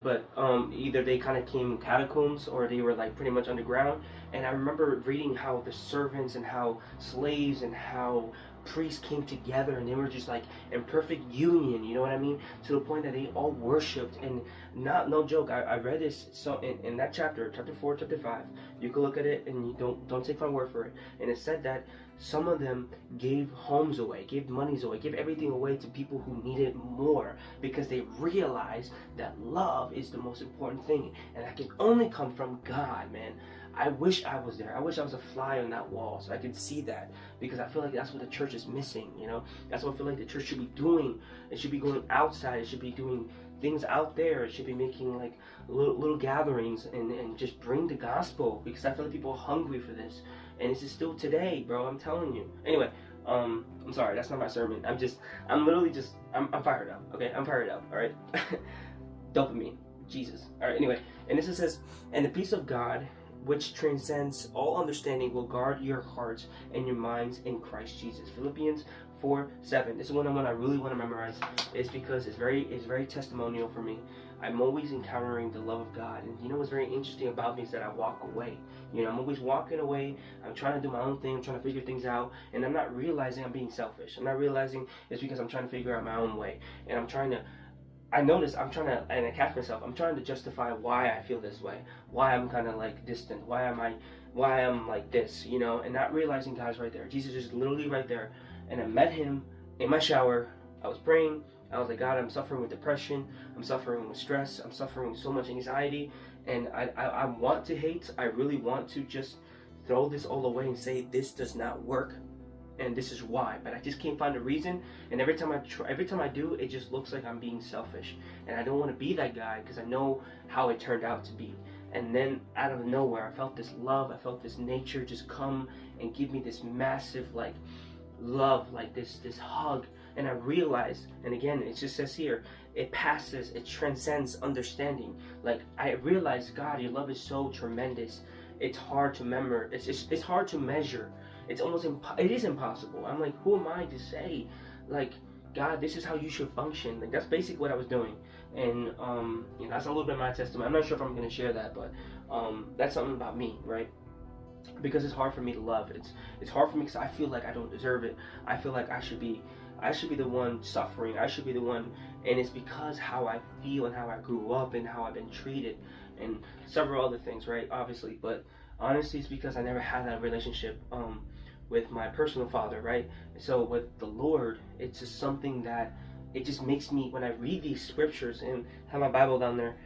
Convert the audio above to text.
but either they kind of came in catacombs or they were like pretty much underground. And I remember reading how the servants and how slaves and how priests came together, and they were just like in perfect union, you know what I mean, to the point that they all worshipped. And not no joke, I read this so in that chapter 4, chapter 5, you can look at it and you don't take my word for it. And it said that some of them gave homes away, gave monies away, gave everything away to people who needed more, because they realized that love is the most important thing, and that can only come from God, man. I wish I was there. I wish I was a fly on that wall so I could see that, because I feel like that's what the church is missing, you know? That's what I feel like the church should be doing. It should be going outside. It should be doing things out there. It should be making like little gatherings and just bring the gospel, because I feel like people are hungry for this. And this is still today, bro. I'm telling you. Anyway, I'm sorry. That's not my sermon. I'm literally just, I'm fired up. Okay, I'm fired up. All right. Dopamine. Jesus. All right. Anyway, and this says, and the peace of God, which transcends all understanding, will guard your hearts and your minds in Christ Jesus. Philippians 4:7. This is one I really want to memorize. It's because it's very testimonial for me. I'm always encountering the love of God, and you know what's very interesting about me is that I walk away. You know, I'm always walking away. I'm trying to do my own thing. I'm trying to figure things out, and I'm not realizing I'm being selfish. I'm not realizing it's because I'm trying to figure out my own way, and I'm trying to. I notice I'm trying to, and I catch myself, I'm trying to justify why I feel this way, why I'm kind of like distant, why I'm like this, you know, and not realizing God's right there. Jesus is literally right there, and I met him in my shower. I was praying. I was like, God, I'm suffering with depression. I'm suffering with stress. I'm suffering with so much anxiety, and I want to hate. I really want to just throw this all away and say this does not work, and this is why, but I just can't find a reason. And every time I do, it just looks like I'm being selfish, and I don't want to be that guy, because I know how it turned out to be. And then out of nowhere, I felt this love, I felt this nature just come and give me this massive like love, like this hug. And I realized, and again, it just says here, it passes, it transcends understanding. Like I realized, God, your love is so tremendous. It's hard to remember. It's hard to measure. It's almost it is impossible. I'm like, who am I to say, like, God, this is how you should function? Like that's basically what I was doing. And you know, that's a little bit of my testimony. I'm not sure if I'm gonna share that, but that's something about me, right? Because it's hard for me to love. It's hard for me because I feel like I don't deserve it. I feel like I should be the one suffering. I should be the one, and it's because how I feel and how I grew up and how I've been treated and several other things, right? Obviously, but honestly, it's because I never had that relationship with my personal father, right? So with the Lord, it's just something that it just makes me, when I read these scriptures and have my Bible down there,